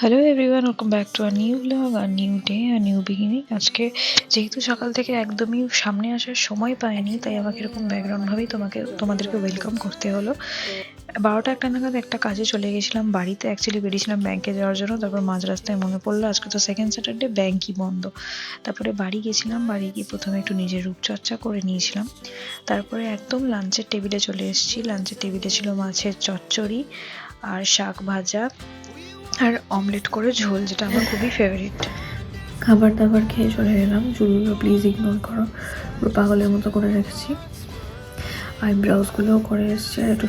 Hello everyone, welcome back to a new blog, আর new day, আর new beginning. আজকে যেহেতু সকাল থেকে একদমই সামনে আসার সময় পাইনি, তাই আমাকে এরকম ব্যাকগ্রাউন্ডভাবেই তোমাদেরকে ওয়েলকাম করতে হলো। 12টা-1টা নাগাদ একটা কাজে চলে গেছিলাম বাড়িতে। অ্যাকচুয়ালি বেরিয়েছিলাম ব্যাংকে যাওয়ার জন্য। তারপর মাঝ রাস্তায় মনে পড়লো আজকে তো সেকেন্ড স্যাটারডে, ব্যাংকই বন্ধ। তারপরে বাড়ি গেছিলাম। বাড়ি গিয়ে প্রথমে একটু নিজের রূপচর্চা করে নিয়েছিলাম। তারপরে একদম লাঞ্চের টেবিলে চলে এসেছি। লাঞ্চের টেবিলে ছিল মাছের চচ্চড়ি আর শাক ভাজা আর অমলেট করে ঝোল, যেটা আমার খুবই ফেভারিট। খাবার দাবার খেয়ে চলে গেলাম। চুলগুলো প্লিজ ইগনোর করো, পুরো পাগলের মতো করে রেখেছি। আইব্রাউজগুলোও করে এসছে, একটু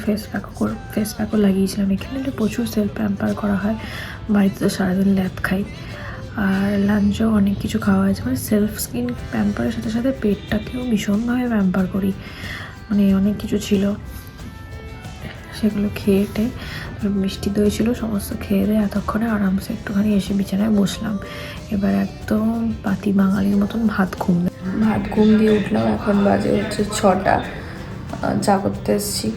ফেস প্যাকও লাগিয়েছিলাম। এখানে একটু প্রচুর সেলফ প্যাম্পার করা হয়, বাড়িতে তো সারাদিন ল্যাব খাই। আর লাঞ্চও অনেক কিছু খাওয়া হয়েছে, মানে সেলফ স্কিন প্যাম্পারের সাথে সাথে পেটটাকেও ভীষণভাবে প্যাম্পার করি, মানে অনেক কিছু ছিল। সেগুলো খেয়েটে মিষ্টি দই ছিল, সমস্ত খেয়ে দিয়ে এতক্ষণে আরামসে একটুখানি এসে বিছানায় বসলাম। এবার একদম পাতি বাঙালির মতন ভাত ঘুম দিয়ে উঠলাম। এখন বাজে হচ্ছে 6টা। চা করতে এসেছি,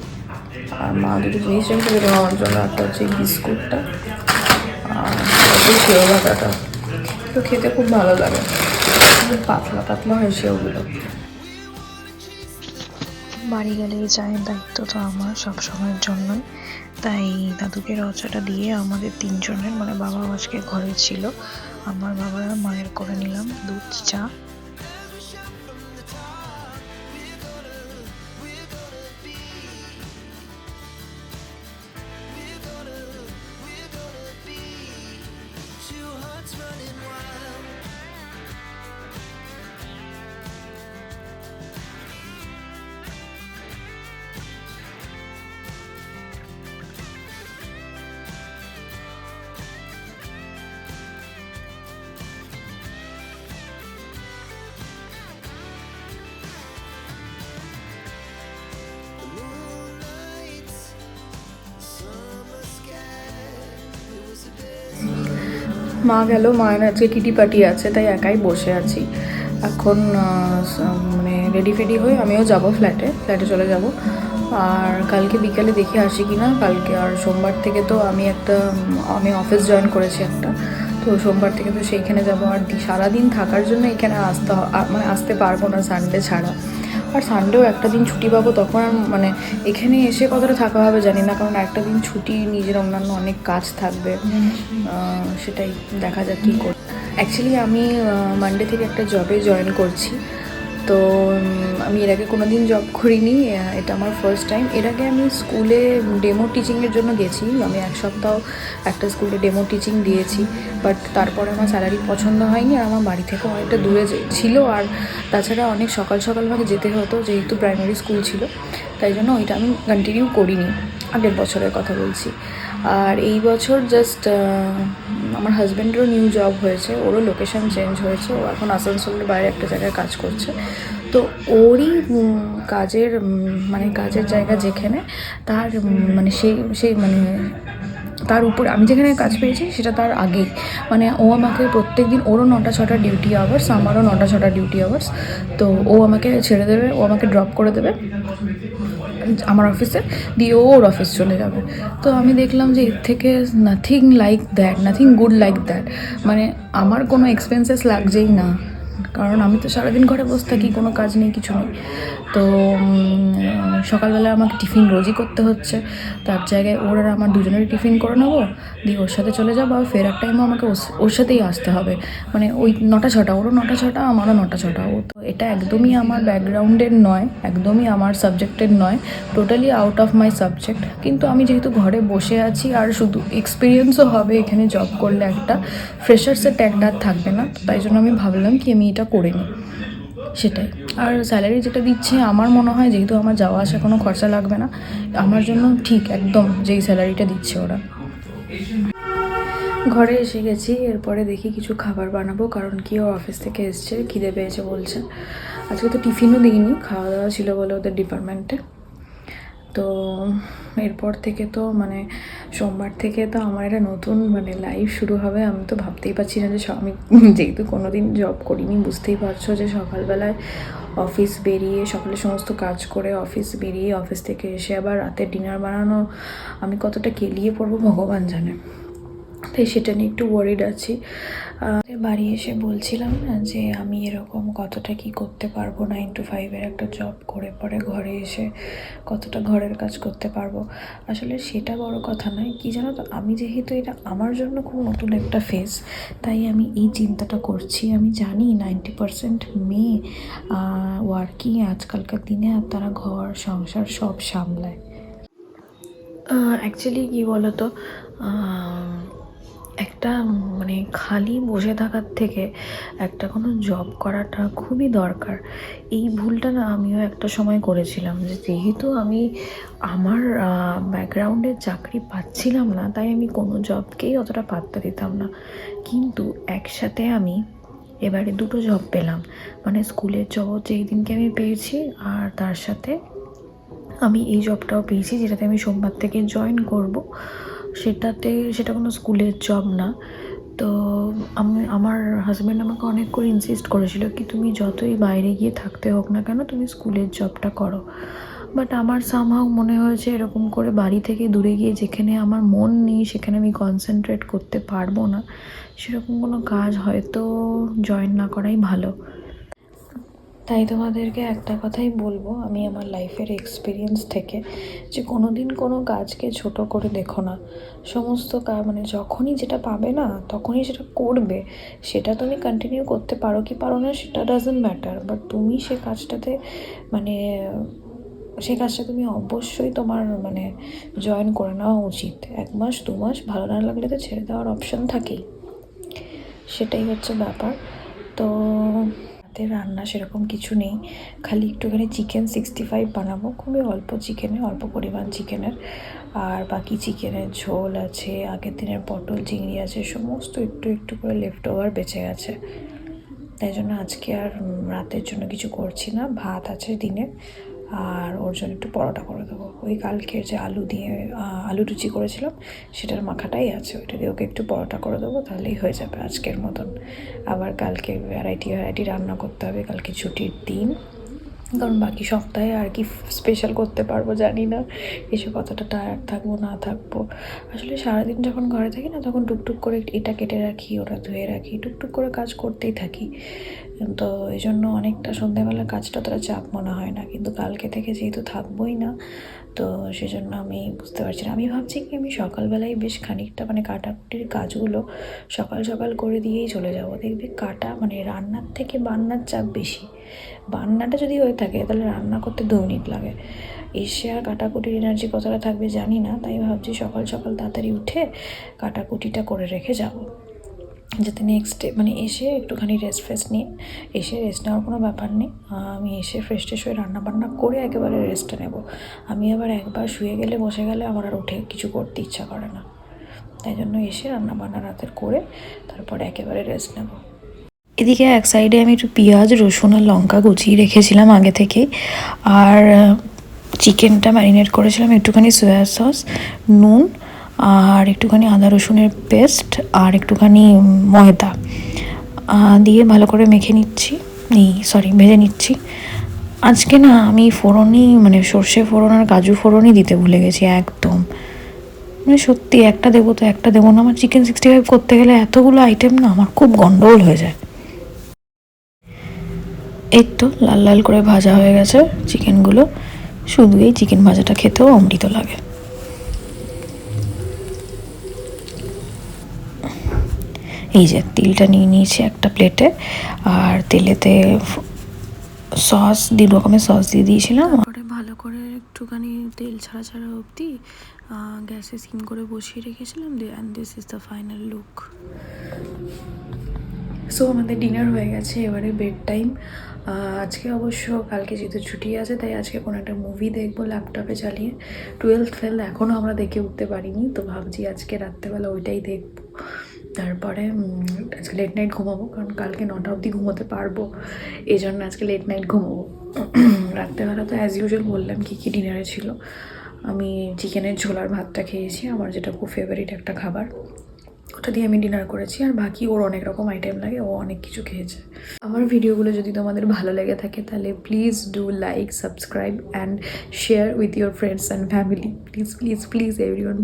আর মা দুটো জিনিস রেখে দেবে আমার জন্য। একটা হচ্ছে বিস্কুটটা আর সেও ভাজাটা, তো খেতে খুব ভালো লাগে, পাতলা পাতলা হয় সেওগুলো। বাড়ি গেলে এই চায়ের দায়িত্ব তো আমার সব সময়ের জন্যই, তাই দাদুকে রচাটা দিয়ে আমাদের তিনজনের, মানে বাবা আজকে ঘরে ছিল, আমার বাবার আর মায়ের করে নিলাম দুধ চা। মা গেল, মায়ের আজকে কিটি পার্টি আছে, তাই একাই বসে আছি এখন। মানে রেডি ফেডি হয়ে আমিও যাব ফ্ল্যাটে চলে যাব। আর কালকে বিকেলে দেখে আসি কি না। কালকে আর সোমবার থেকে তো আমি অফিস জয়েন করেছি একটা, তো সোমবার থেকে তো সেইখানে যাবো। আর সারাদিন থাকার জন্য এখানে মানে আসতে পারবো না সানডে ছাড়া। আর সানডেও একটা দিন ছুটি পাবো, তখন মানে এখানে এসে কতটা থাকা হবে জানি না, কারণ একটা দিন ছুটি, নিজের অন্যান্য অনেক কাজ থাকবে। সেটাই দেখা যাক কী করি। অ্যাকচুয়ালি আমি মানডে থেকে একটা জবে জয়েন করছি। তো আমি এর আগে কোনো দিন জব করিনি, এটা আমার ফার্স্ট টাইম। এর আগে আমি স্কুলে ডেমো টিচিংয়ের জন্য গেছি। আমি এক সপ্তাহ একটা স্কুলে ডেমো টিচিং দিয়েছি, বাট তারপরে আমার স্যালারি পছন্দ হয়নি, আর আমার বাড়ি থেকেও অনেকটা দূরে ছিল। আর তাছাড়া অনেক সকাল আমাকে যেতে হতো, যেহেতু প্রাইমারি স্কুল ছিল, তাই জন্য ওইটা আমি কন্টিনিউ করিনি। আগের বছরের কথা বলছি। আর এই বছর জাস্ট আমার হাজব্যান্ডেরও নিউ জব হয়েছে, ওরও লোকেশন চেঞ্জ হয়েছে, ও এখন আসানসোলের বাইরে একটা জায়গায় কাজ করছে। তো ওরই কাজের জায়গা যেখানে, তার মানে সেই মানে তার উপর আমি যেখানে কাজ পেয়েছি সেটা তার আগেই, মানে ও আমাকে প্রত্যেক দিন, ওরও 9টা-6টা ডিউটি আওয়ার্স, আমারও 9টা-6টা ডিউটি আওয়ার্স। তো ও আমাকে ছেড়ে দেবে, ও আমাকে ড্রপ করে দেবে আমার অফিসে, দিয়ে ওর অফিস চলে যাবে। তো আমি দেখলাম যে এর থেকে নাথিং গুড লাইক দ্যাট। মানে আমার কোনো এক্সপেন্সেস লাগছেই না, কারণ আমি তো সারাদিন ঘরে বসে থাকি, কোনো কাজ নেই, কিছু নেই। তো সকালবেলা আমাকে টিফিন রোজই করতে হচ্ছে, তার জায়গায় ওর আর আমার দুজনেরই টিফিন করে নেবো, দিয়ে ওর সাথে চলে যাবো। আর ফেরার টাইমও আমাকে ওর সাথেই আসতে হবে, মানে ওই 9টা-6টা, ওরও 9টা-6টা, আমারও 9টা-6টা। ও তো এটা একদমই আমার ব্যাকগ্রাউন্ডের নয়, একদমই আমার সাবজেক্টের নয়, totally out of my subject. কিন্তু আমি যেহেতু ঘরে বসে আছি, আর শুধু এক্সপিরিয়েন্সও হবে এখানে জব করলে, একটা ফ্রেশার্সের ট্যাগটা থাকবে না, তাই জন্য আমি ভাবলাম কি আমি এটা করে নিই, সেটাই। আর স্যালারি যেটা দিচ্ছে, আমার মনে হয় যেহেতু আমার যাওয়া আসা কোনো খরচা লাগবে না, আমার জন্য ঠিক একদম যেই স্যালারিটা দিচ্ছে ওরা। ঘরে এসে গেছি, এরপরে দেখি কিছু খাবার বানাবো, কারণ কি ও অফিস থেকে এসছে, খিদে পেয়েছে বলছে। আজকে তো টিফিনও দিইনি, খাওয়া দাওয়া ছিল বলে ওদের ডিপার্টমেন্টে। তো এরপর থেকে তো মানে সোমবার থেকে তো আমার একটা নতুন মানে লাইফ শুরু হবে। আমি তো ভাবতেই পারছি না যে আমি যেহেতু কোনো দিন জব করিনি, বুঝতেই পারছো যে সকালবেলায় অফিস বেরিয়ে, সকালে সমস্ত কাজ করে অফিস বেরিয়ে, অফিস থেকে এসে আবার রাতে ডিনার বানানো, আমি কতটা কেলিয়ে পড়বো ভগবান জানে। তাই সেটা নিয়ে একটু ওয়ারিড আছি। বাড়ি এসে বলছিলাম না যে আমি এরকম কতটা কি করতে পারবো 9 to 5-এর একটা জব করে পরে ঘরে এসে কতটা ঘরের কাজ করতে পারবো। আসলে সেটা বড় কথা নয়, কি জানো তো, আমি যেহেতু এটা আমার জন্য খুব নতুন একটা ফেজ, তাই আমি এই চিন্তাটা করছি। আমি জানি 90% মেয়ে ওয়ার্কিং আজকালকার দিনে, আর তারা ঘর সংসার সব সামলায়। অ্যাকচুয়ালি কী বলো তো, একটা মানে খালি বসে থাকার থেকে একটা কোনো জব করাটা খুবই দরকার। এই ভুলটা না আমিও একটা সময় করেছিলাম, যে যেহেতু আমি আমার ব্যাকগ্রাউন্ডে চাকরি পাচ্ছিলাম না, তাই আমি কোনো জবকেই অতটা পাত্তা দিতাম না। কিন্তু একসাথে আমি এবারে দুটো জব পেলাম, মানে স্কুলের জব যেই দিনকে আমি পেয়েছি, আর তার সাথে আমি এই জবটাও পেয়েছি যেটাতে আমি সোমবার থেকে জয়েন করব। সেটা কোনো স্কুলের জব না। তো আমার হাজব্যান্ড আমাকে অনেক করে ইনসিস্ট করেছিল কি তুমি যতই বাইরে গিয়ে থাকতে হোক না কেন তুমি স্কুলের জবটা করো। বাট আমার সামহাও মনে হয়েছে এরকম করে বাড়ি থেকে দূরে গিয়ে যেখানে আমার মন নেই, সেখানে আমি কনসেন্ট্রেট করতে পারবো না, সেরকম কোনো কাজ হয়তো জয়েন না করাই ভালো। তাই তোমাদেরকে একটা কথাই বলবো আমি আমার লাইফের এক্সপিরিয়েন্স থেকে, যে কোনো দিন কোনো কাজকে ছোট করে দেখো না। সমস্ত মানে যখনই যেটা পাবে না তখনই সেটা করবে। সেটা তুমি কন্টিনিউ করতে পারো কি পারো না সেটা ডাজন্ট ম্যাটার, বাট তুমি সে কাজটাতে মানে সে কাজটা তুমি অবশ্যই তোমার মানে জয়েন করে নেওয়া উচিত। 1 মাস 2 মাস ভালো না লাগলে তো ছেড়ে দেওয়ার অপশান থাকেই, সেটাই হচ্ছে ব্যাপার। তো রান্না সেরকম কিছু নেই, খালি একটুখানি চিকেন 65 বানাবো, খুবই অল্প চিকেনে, অল্প পরিমাণ চিকেনের, আর বাকি চিকেনের ঝোল আছে, আগের দিনের পটল চিংড়ি আছে, সমস্ত একটু একটু করে লেফট ওভার বেঁচে গেছে। তাই জন্য আজকে আর রাতের জন্য কিছু করছি না, ভাত আছে দিনে, আর ওর জন্য একটু পরোটা করে দেবো। ওই কালকের যে আলু দিয়ে আলু লুচি করেছিলাম সেটার মাখাটাই আছে, ওইটা দিয়ে ওকে একটু পরোটা করে দেবো, তাহলেই হয়ে যাবে আজকের মতন। আবার কালকে ভ্যারাইটি রান্না করতে হবে, কালকে ছুটির দিন, কারণ বাকি সপ্তাহে আর কি স্পেশাল করতে পারবো জানি না, এসে কতটা টায়ার্ড থাকবো না থাকবো। আসলে সারাদিন যখন ঘরে থাকি না তখন টুকটুক করে এটা কেটে রাখি, ওটা ধুয়ে রাখি, টুকটুক করে কাজ করতেই থাকি। তো এই জন্য অনেকটা সন্ধ্যাবেলা কাজটা অতটা চাপ মনে হয় না, কিন্তু কালকে থেকে যেহেতু থাকবোই না, তো সেজন্য আমি বুঝতে পারছি না। আমি ভাবছি কি আমি সকালবেলায় বেশ খানিকটা মানে কাটাকুটির কাজগুলো সকাল সকাল করে দিয়েই চলে যাব। দেখবে কাটা মানে রান্নার থেকে বান্নার চাপ বেশি। বান্নাটা যদি হয়ে থাকে তাহলে রান্না করতে 2 মিনিট লাগে, এসে আর কাটাকুটির এনার্জি কতটা থাকবে জানি না। তাই ভাবছি সকাল সকাল তাড়াতাড়ি উঠে কাটাকুটিটা করে রেখে যাব, যাতে নেক্সট ডে মানে এসে একটুখানি রেস্ট নিয়ে, এসে রেস্ট নেওয়ার কোনো ব্যাপার নেই। আমি এসে ফ্রেশ ট্রেশ হয়ে রান্নাবান্না করে একেবারে রেস্টটা নেব। আমি আবার একবার শুয়ে গেলে বসে গেলে আমার আর উঠে কিছু করতে ইচ্ছা করে না, তাই জন্য এসে রান্নাবান্না রাতের করে তারপরে একেবারে রেস্ট নেব। এদিকে এক সাইডে আমি একটু পেঁয়াজ রসুন আর লঙ্কা কুচিয়ে রেখেছিলাম আগে থেকেই, আর চিকেনটা ম্যারিনেট করেছিলাম একটুখানি সয়া সস, নুন, আর একটুখানি আদা রসুনের পেস্ট, আর একটুখানি ময়দা দিয়ে ভালো করে মেখে নিচ্ছি, ভেজে নিচ্ছি। আজকে না আমি ফোড়নই মানে সর্ষে ফোড়ন আর কাজু ফোড়নই দিতে ভুলে গেছি একদম। মানে সত্যি একটা দেবো তো একটা দেবো না, আমার চিকেন 65 করতে গেলে এতগুলো আইটেম না আমার খুব গন্ডগোল হয়ে যায়। এই তো লাল লাল করে ভাজা হয়ে গেছে চিকেনগুলো, শুধু এই চিকেন ভাজাটা খেতেও অমৃত লাগে। এই যে তিলটা নিয়ে নিয়েছি একটা প্লেটে, আর তেলেতে সস 2 রকমের সস দিয়ে দিয়েছিলাম। তারপরে ভালো করে একটুখানি তেল ছাড়া ছাড়া অবধি গ্যাসে সিম করে বসিয়ে রেখেছিলাম, and this is the final look. So আমাদের ডিনার হয়ে গেছে, এবারে বেড টাইম। আজকে অবশ্য কালকে যেহেতু ছুটি আছে তাই আজকে কোনো একটা মুভি দেখবো ল্যাপটপে চালিয়ে। 12th ফেল এখনও আমরা দেখে উঠতে পারিনি, তো ভাবছি আজকে রাত্রেবেলা ওইটাই দেখবো। তারপরে আজকে লেট নাইট ঘুমাবো, কারণ কালকে 9টা অবধি ঘুমোতে পারবো, এই জন্য আজকে লেট নাইট ঘুমাবো। রাত্রেবেলা তো অ্যাজ ইউজুয়াল বললাম কী কী ডিনারে ছিল। আমি চিকেনের ঝোলার ভাতটা খেয়েছি, আমার যেটা খুব ফেভারিট একটা খাবার, ওটা দিয়ে আমি ডিনার করেছি। আর বাকি ওর অনেক রকম আইটেম লাগে, ও অনেক কিছু খেয়েছে। আমার ভিডিওগুলো যদি তোমাদের ভালো লেগে থাকে তাহলে please do like, subscribe and share with your friends and family. Please please please everyone.